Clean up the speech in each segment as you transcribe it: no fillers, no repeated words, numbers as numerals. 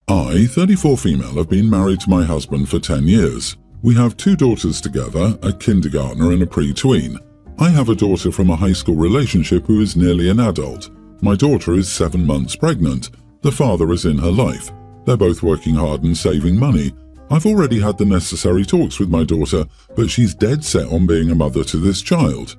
I, 34 female, have been married to my husband for 10 years. We have 2 daughters together, a kindergartner and a pre-tween. I have a daughter from a high school relationship who is nearly an adult. My daughter is 7 months pregnant. The father is in her life. They're both working hard and saving money. I've already had the necessary talks with my daughter, but she's dead set on being a mother to this child.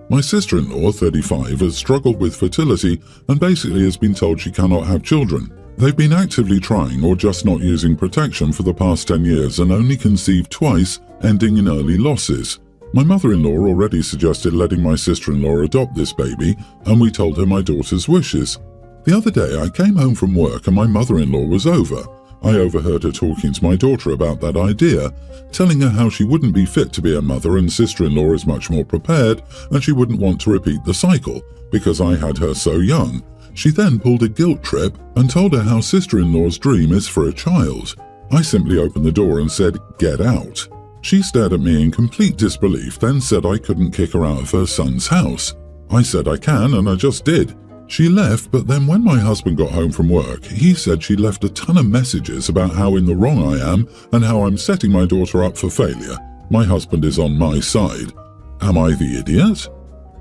My sister-in-law, 35, has struggled with fertility and basically has been told she cannot have children. They've been actively trying or just not using protection for the past 10 years and only conceived twice, ending in early losses. My mother-in-law already suggested letting my sister-in-law adopt this baby, and we told her my daughter's wishes. The other day I came home from work and my mother-in-law was over. I overheard her talking to my daughter about that idea, telling her how she wouldn't be fit to be a mother and sister-in-law is much more prepared and she wouldn't want to repeat the cycle because I had her so young. She then pulled a guilt trip and told her how sister-in-law's dream is for a child. I simply opened the door and said, "Get out." She stared at me in complete disbelief, then said I couldn't kick her out of her son's house. I said I can, and I just did. She left, but then when my husband got home from work, he said she left a ton of messages about how in the wrong I am and how I'm setting my daughter up for failure. My husband is on my side. Am I the idiot?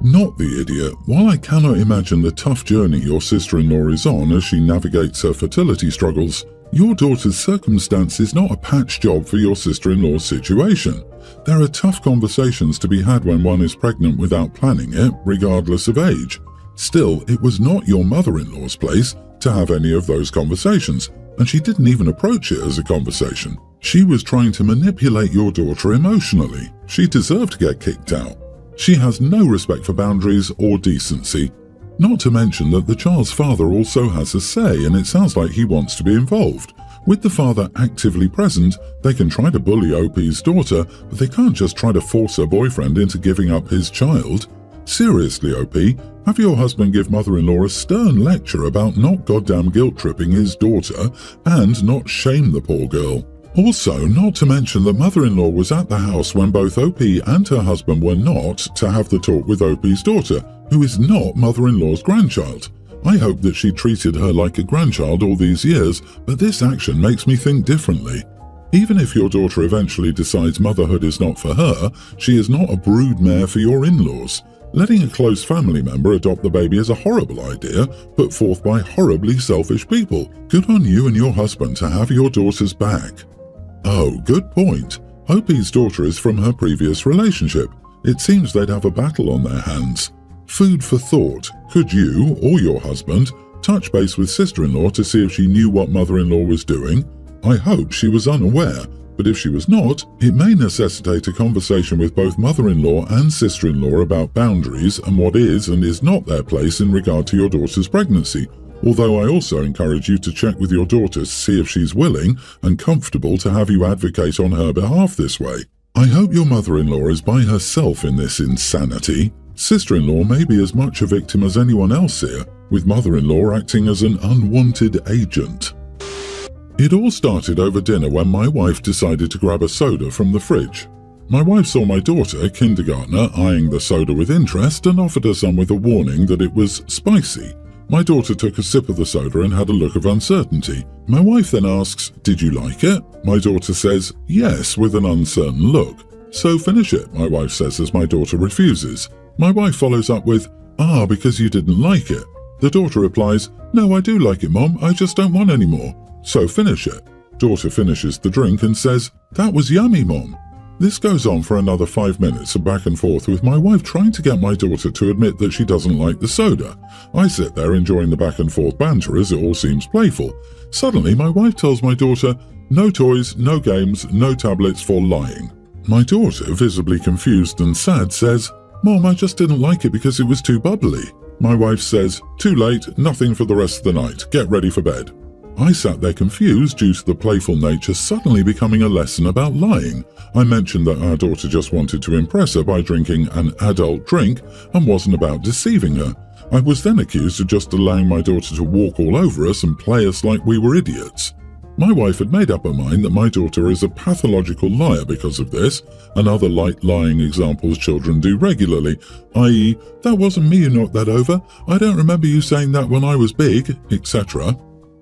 Not the idiot. While I cannot imagine the tough journey your sister-in-law is on as she navigates her fertility struggles, your daughter's circumstance is not a patch job for your sister-in-law's situation. There are tough conversations to be had when one is pregnant without planning it, regardless of age. Still, it was not your mother-in-law's place to have any of those conversations, and she didn't even approach it as a conversation. She was trying to manipulate your daughter emotionally. She deserved to get kicked out. She has no respect for boundaries or decency. Not to mention that the child's father also has a say, and it sounds like he wants to be involved. With the father actively present, they can try to bully OP's daughter, but they can't just try to force her boyfriend into giving up his child. Seriously, OP, have your husband give mother-in-law a stern lecture about not goddamn guilt-tripping his daughter and not shame the poor girl. Also, not to mention that mother-in-law was at the house when both OP and her husband were not to have the talk with OP's daughter, who is not mother-in-law's grandchild. I hope that she treated her like a grandchild all these years, but this action makes me think differently. Even if your daughter eventually decides motherhood is not for her, she is not a broodmare for your in-laws. Letting a close family member adopt the baby is a horrible idea, put forth by horribly selfish people. Good on you and your husband to have your daughter's back. Oh, good point. OP's daughter is from her previous relationship. It seems they'd have a battle on their hands. Food for thought. Could you, or your husband, touch base with sister-in-law to see if she knew what mother-in-law was doing? I hope she was unaware, but if she was not, it may necessitate a conversation with both mother-in-law and sister-in-law about boundaries and what is and is not their place in regard to your daughter's pregnancy. Although I also encourage you to check with your daughter to see if she's willing and comfortable to have you advocate on her behalf this way. I hope your mother-in-law is by herself in this insanity. Sister-in-law may be as much a victim as anyone else here, with mother-in-law acting as an unwanted agent. It all started over dinner when my wife decided to grab a soda from the fridge. My wife saw my daughter, kindergartner, eyeing the soda with interest and offered her some with a warning that it was spicy. My daughter took a sip of the soda and had a look of uncertainty. My wife then asks, "Did you like it?" My daughter says, "Yes," with an uncertain look. "So finish it," my wife says as my daughter refuses. My wife follows up with, "Because you didn't like it." The daughter replies, "No, I do like it, Mom, I just don't want any more." "So finish it." Daughter finishes the drink and says, "That was yummy, Mom." This goes on for another 5 minutes of back and forth with my wife trying to get my daughter to admit that she doesn't like the soda. I sit there enjoying the back and forth banter as it all seems playful. Suddenly my wife tells my daughter, "No toys, no games, no tablets for lying." My daughter, visibly confused and sad, says, "Mom, I just didn't like it because it was too bubbly." My wife says, "Too late, nothing for the rest of the night, get ready for bed." I sat there confused due to the playful nature suddenly becoming a lesson about lying. I mentioned that our daughter just wanted to impress her by drinking an adult drink and wasn't about deceiving her. I was then accused of just allowing my daughter to walk all over us and play us like we were idiots. My wife had made up her mind that my daughter is a pathological liar because of this, and other light lying examples children do regularly, i.e., "That wasn't me who knocked that over, I don't remember you saying that when I was big," etc.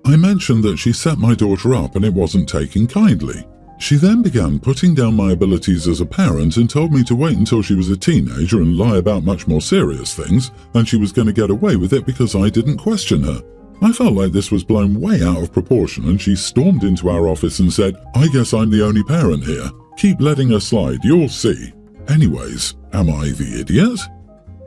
I mentioned that she set my daughter up and it wasn't taken kindly. She then began putting down my abilities as a parent and told me to wait until she was a teenager and lie about much more serious things, and she was going to get away with it because I didn't question her. I felt like this was blown way out of proportion, and she stormed into our office and said, "I guess I'm the only parent here. Keep letting her slide, you'll see." Anyways, am I the idiot?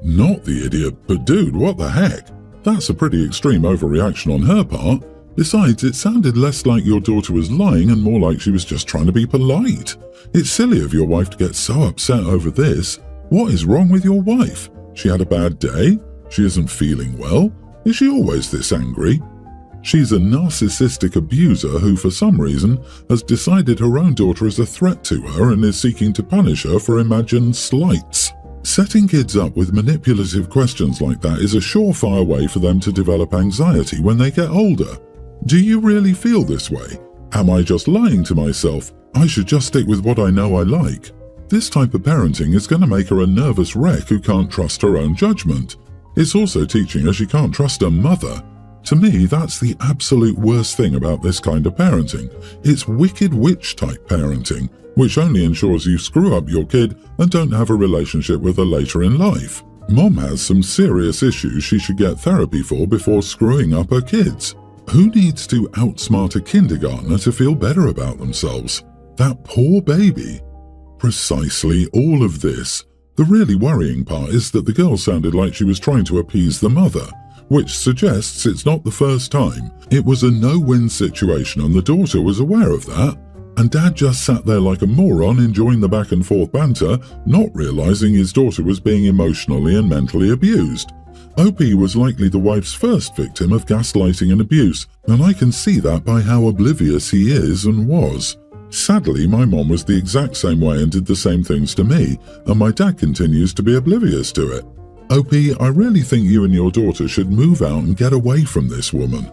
Not the idiot, but dude, what the heck? That's a pretty extreme overreaction on her part. Besides, it sounded less like your daughter was lying and more like she was just trying to be polite. It's silly of your wife to get so upset over this. What is wrong with your wife? She had a bad day? She isn't feeling well? Is she always this angry? She's a narcissistic abuser who, for some reason, has decided her own daughter is a threat to her and is seeking to punish her for imagined slights. Setting kids up with manipulative questions like that is a surefire way for them to develop anxiety when they get older. Do you really feel this way? Am I just lying to myself? I should just stick with what I know I like. This type of parenting is going to make her a nervous wreck who can't trust her own judgment. It's also teaching her she can't trust her mother. To me, that's the absolute worst thing about this kind of parenting. It's wicked witch type parenting, which only ensures you screw up your kid and don't have a relationship with her later in life. Mom has some serious issues she should get therapy for before screwing up her kids. Who needs to outsmart a kindergartner to feel better about themselves? That poor baby. Precisely all of this. The really worrying part is that the girl sounded like she was trying to appease the mother, which suggests it's not the first time. It was a no-win situation and the daughter was aware of that. And Dad just sat there like a moron enjoying the back and forth banter, not realizing his daughter was being emotionally and mentally abused. OP was likely the wife's first victim of gaslighting and abuse, and I can see that by how oblivious he is and was. Sadly, my mom was the exact same way and did the same things to me, and my dad continues to be oblivious to it. OP, I really think you and your daughter should move out and get away from this woman.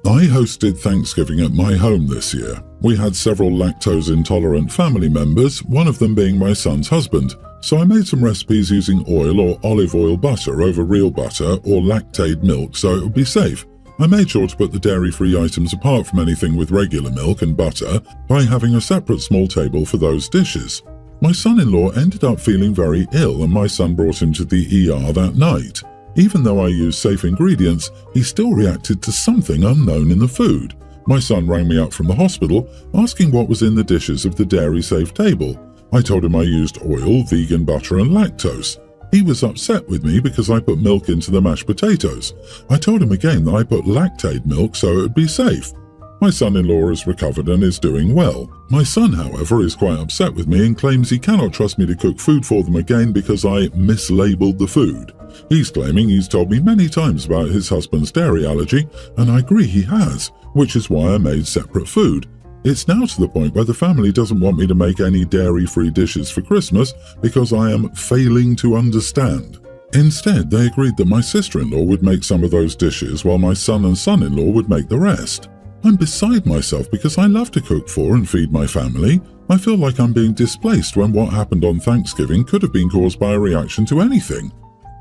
I hosted Thanksgiving at my home this year. We had several lactose-intolerant family members, one of them being my son's husband, so I made some recipes using oil or olive oil butter over real butter or Lactaid milk so it would be safe. I made sure to put the dairy-free items apart from anything with regular milk and butter by having a separate small table for those dishes. My son-in-law ended up feeling very ill and my son brought him to the ER that night. Even though I used safe ingredients, he still reacted to something unknown in the food. My son rang me up from the hospital, asking what was in the dishes of the dairy-safe table. I told him I used oil, vegan butter and lactose. He was upset with me because I put milk into the mashed potatoes. I told him again that I put Lactaid milk so it would be safe. My son-in-law has recovered and is doing well. My son, however, is quite upset with me and claims he cannot trust me to cook food for them again because I mislabeled the food. He's claiming he's told me many times about his husband's dairy allergy, and I agree he has, which is why I made separate food. It's now to the point where the family doesn't want me to make any dairy-free dishes for Christmas because I am failing to understand. Instead, they agreed that my sister-in-law would make some of those dishes while my son and son-in-law would make the rest. I'm beside myself because I love to cook for and feed my family. I feel like I'm being displaced when what happened on Thanksgiving could have been caused by a reaction to anything.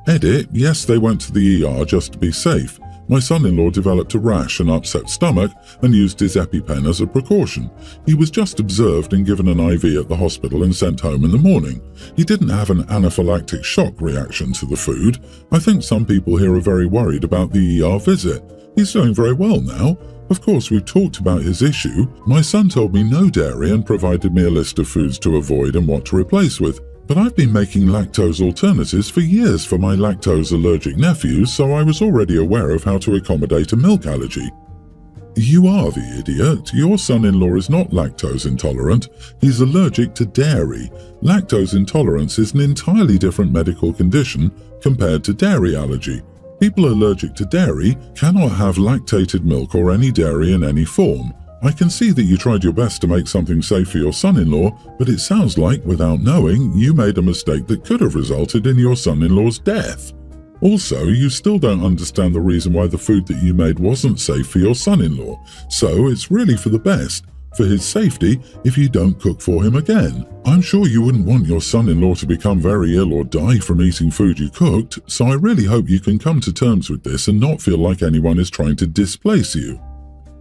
Edit, yes, they went to the ER just to be safe. My son-in-law developed a rash and upset stomach and used his EpiPen as a precaution. He was just observed and given an IV at the hospital and sent home in the morning. He didn't have an anaphylactic shock reaction to the food. I think some people here are very worried about the ER visit. He's doing very well now. Of course, we've talked about his issue. My son told me no dairy and provided me a list of foods to avoid and what to replace with. But I've been making lactose alternatives for years for my lactose-allergic nephews, so I was already aware of how to accommodate a milk allergy. You are the idiot. Your son-in-law is not lactose intolerant. He's allergic to dairy. Lactose intolerance is an entirely different medical condition compared to dairy allergy. People allergic to dairy cannot have lactated milk or any dairy in any form. I can see that you tried your best to make something safe for your son-in-law, but it sounds like, without knowing, you made a mistake that could have resulted in your son-in-law's death. Also, you still don't understand the reason why the food that you made wasn't safe for your son-in-law, so it's really for the best, for his safety, if you don't cook for him again. I'm sure you wouldn't want your son-in-law to become very ill or die from eating food you cooked, so I really hope you can come to terms with this and not feel like anyone is trying to displace you.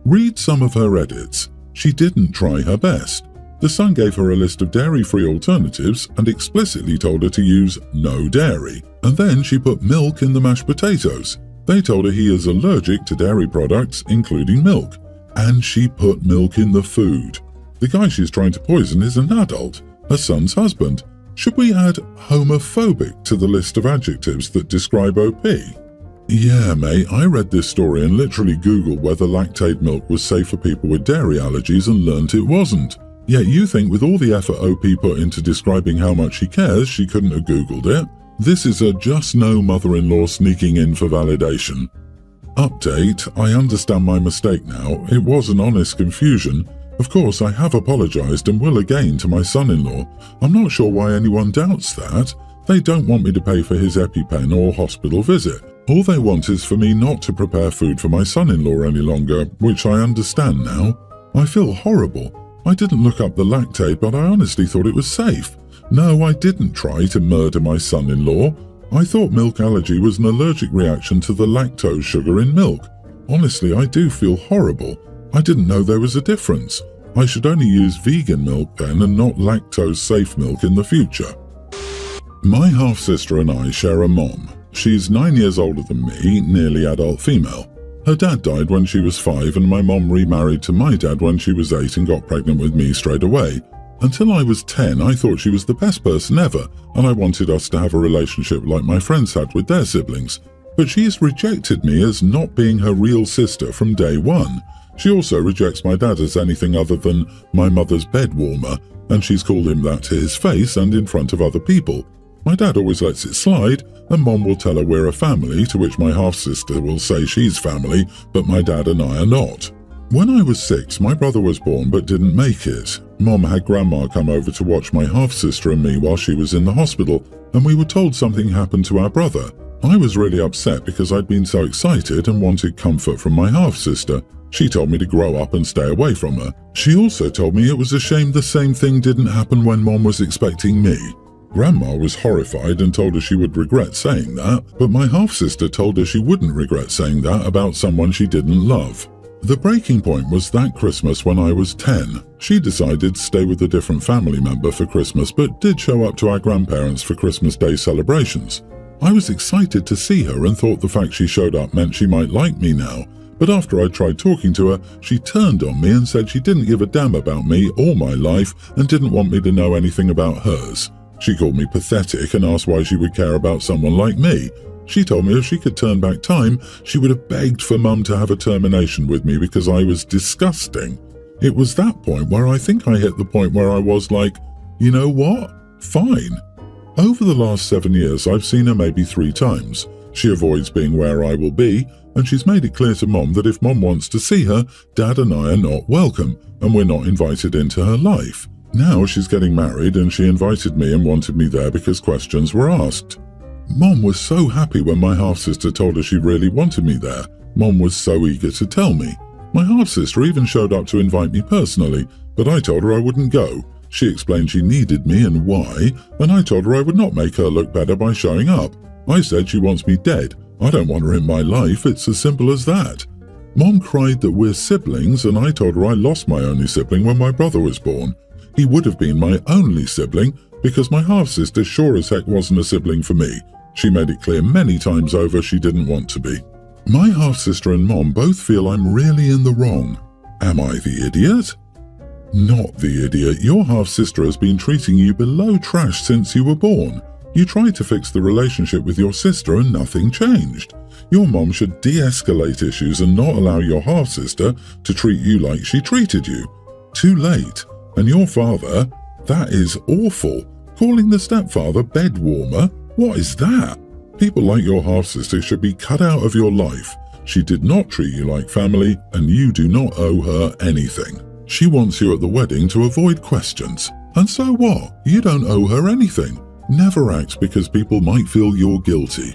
Read some of her edits. She didn't try her best. The son gave her a list of dairy-free alternatives and explicitly told her to use no dairy. And then she put milk in the mashed potatoes. They told her he is allergic to dairy products, including milk. And she put milk in the food. The guy she's trying to poison is an adult, her son's husband. Should we add homophobic to the list of adjectives that describe OP? Yeah, mate, I read this story and literally Googled whether Lactaid milk was safe for people with dairy allergies and learnt it wasn't. Yet you think with all the effort OP put into describing how much she cares, she couldn't have Googled it? This is a just no mother-in-law sneaking in for validation. Update, I understand my mistake now. It was an honest confusion. Of course, I have apologised and will again to my son-in-law. I'm not sure why anyone doubts that. They don't want me to pay for his EpiPen or hospital visit. All they want is for me not to prepare food for my son-in-law any longer, which I understand now. I feel horrible. I didn't look up the Lactaid, but I honestly thought it was safe. No, I didn't try to murder my son-in-law. I thought milk allergy was an allergic reaction to the lactose sugar in milk. Honestly, I do feel horrible. I didn't know there was a difference. I should only use vegan milk then and not lactose-safe milk in the future. My half-sister and I share a mom. She's 9 years older than me, nearly adult female. Her dad died when she was 5 and my mom remarried to my dad when she was 8 and got pregnant with me straight away. Until I was 10, I thought she was the best person ever and I wanted us to have a relationship like my friends had with their siblings. But she's rejected me as not being her real sister from day one. She also rejects my dad as anything other than my mother's bed warmer, and she's called him that to his face and in front of other people. My dad always lets it slide, and Mom will tell her we're a family, to which my half-sister will say she's family, but my dad and I are not. When I was 6, my brother was born but didn't make it. Mom had Grandma come over to watch my half-sister and me while she was in the hospital, and we were told something happened to our brother. I was really upset because I'd been so excited and wanted comfort from my half-sister. She told me to grow up and stay away from her. She also told me it was a shame the same thing didn't happen when Mom was expecting me. Grandma was horrified and told her she would regret saying that, but my half-sister told her she wouldn't regret saying that about someone she didn't love. The breaking point was that Christmas when I was 10. She decided to stay with a different family member for Christmas, but did show up to our grandparents for Christmas Day celebrations. I was excited to see her and thought the fact she showed up meant she might like me now, but after I tried talking to her, she turned on me and said she didn't give a damn about me or my life and didn't want me to know anything about hers. She called me pathetic and asked why she would care about someone like me. She told me if she could turn back time, she would have begged for Mum to have a termination with me because I was disgusting. It was that point where I think I hit the point where I was like, you know what? Fine. Over the last 7 years, I've seen her maybe 3 times. She avoids being where I will be, and she's made it clear to Mom that if Mom wants to see her, Dad and I are not welcome, and we're not invited into her life. Now she's getting married and she invited me and wanted me there because questions were asked. Mom was so happy when my half-sister told her she really wanted me there. Mom was so eager to tell me. My half-sister even showed up to invite me personally, but I told her I wouldn't go. She explained she needed me and why, and I told her I would not make her look better by showing up. I said she wants me dead. I don't want her in my life, it's as simple as that. Mom cried that we're siblings, and I told her I lost my only sibling when my brother was born. He would have been my only sibling because my half-sister sure as heck wasn't a sibling for me. She made it clear many times over she didn't want to be. My half-sister and Mom both feel I'm really in the wrong. Am I the idiot? Not the idiot. Your half-sister has been treating you below trash since you were born. You tried to fix the relationship with your sister and nothing changed. Your mom should de-escalate issues and not allow your half-sister to treat you like she treated you. Too late. And your father, that is awful. Calling the stepfather bed warmer? What is that? People like your half-sister should be cut out of your life. She did not treat you like family, and you do not owe her anything. She wants you at the wedding to avoid questions. And so what? You don't owe her anything. Never act because people might feel you're guilty.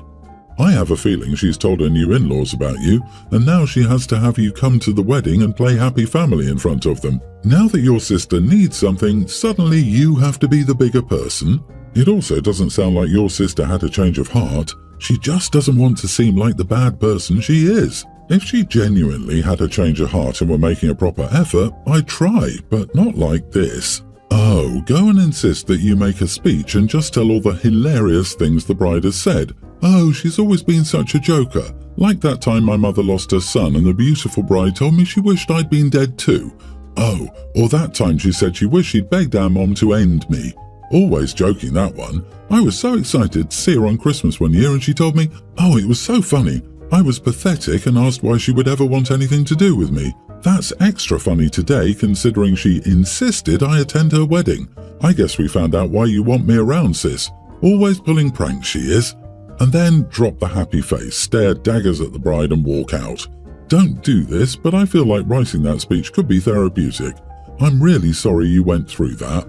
I have a feeling she's told her new in-laws about you, and now she has to have you come to the wedding and play happy family in front of them. Now that your sister needs something, suddenly you have to be the bigger person. It also doesn't sound like your sister had a change of heart. She just doesn't want to seem like the bad person she is. If she genuinely had a change of heart and were making a proper effort, I'd try, but not like this. Oh, go and insist that you make a speech and just tell all the hilarious things the bride has said. Oh, she's always been such a joker. Like that time my mother lost her son and the beautiful bride told me she wished I'd been dead too. Oh, or that time she said she wished she'd begged our mom to end me. Always joking, that one. I was so excited to see her on Christmas one year and she told me, oh, it was so funny. I was pathetic and asked why she would ever want anything to do with me. That's extra funny today considering she insisted I attend her wedding. I guess we found out why you want me around, sis. Always pulling pranks, she is. And then drop the happy face, stare daggers at the bride and walk out. Don't do this, but I feel like writing that speech could be therapeutic. I'm really sorry you went through that.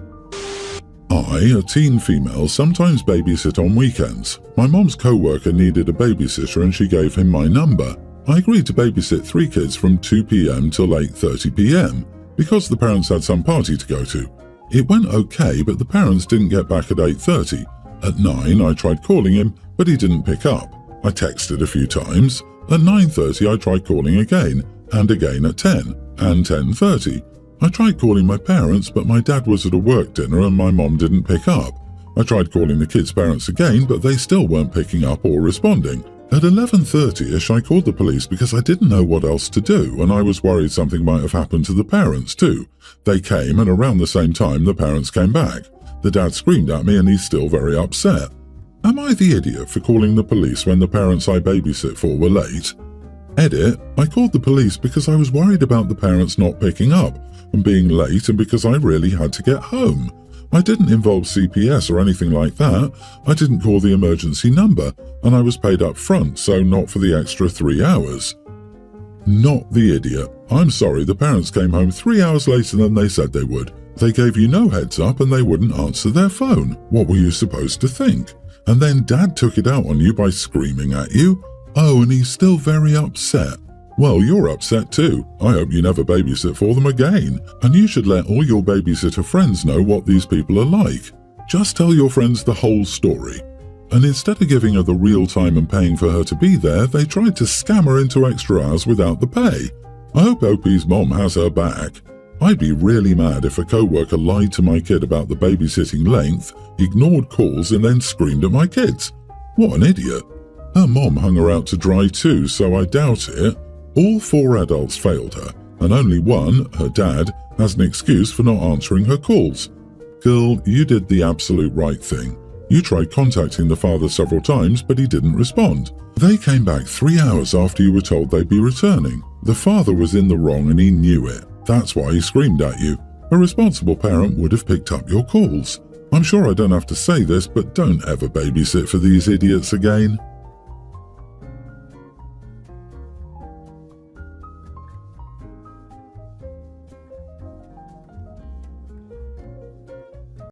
I, a teen female, sometimes babysit on weekends. My mom's co-worker needed a babysitter and she gave him my number. I agreed to babysit 3 kids from 2 p.m. till 8:30 p.m. because the parents had some party to go to. It went okay, but the parents didn't get back at 8:30. At 9, I tried calling him, but he didn't pick up. I texted a few times. At 9:30, I tried calling again, and again at 10, and 10:30. I tried calling my parents, but my dad was at a work dinner and my mom didn't pick up. I tried calling the kids' parents again, but they still weren't picking up or responding. At 11:30ish, I called the police because I didn't know what else to do, and I was worried something might have happened to the parents too. They came, and around the same time, the parents came back. The dad screamed at me and he's still very upset. Am I the idiot for calling the police when the parents I babysit for were late? Edit, I called the police because I was worried about the parents not picking up and being late and because I really had to get home. I didn't involve CPS or anything like that. I didn't call the emergency number and I was paid up front, so not for the extra 3 hours. Not the idiot. I'm sorry, the parents came home 3 hours later than they said they would. They gave you no heads up and they wouldn't answer their phone. What were you supposed to think? And then Dad took it out on you by screaming at you? Oh, and he's still very upset. Well, you're upset too. I hope you never babysit for them again. And you should let all your babysitter friends know what these people are like. Just tell your friends the whole story. And instead of giving her the real time and paying for her to be there, they tried to scam her into extra hours without the pay. I hope Opie's mom has her back. I'd be really mad if a co-worker lied to my kid about the babysitting length, ignored calls and then screamed at my kids. What an idiot. Her mom hung her out to dry too, so I doubt it. All 4 adults failed her, and only one, her dad, has an excuse for not answering her calls. Girl, you did the absolute right thing. You tried contacting the father several times, but he didn't respond. They came back 3 hours after you were told they'd be returning. The father was in the wrong and he knew it. That's why he screamed at you. A responsible parent would have picked up your calls. I'm sure I don't have to say this, but don't ever babysit for these idiots again.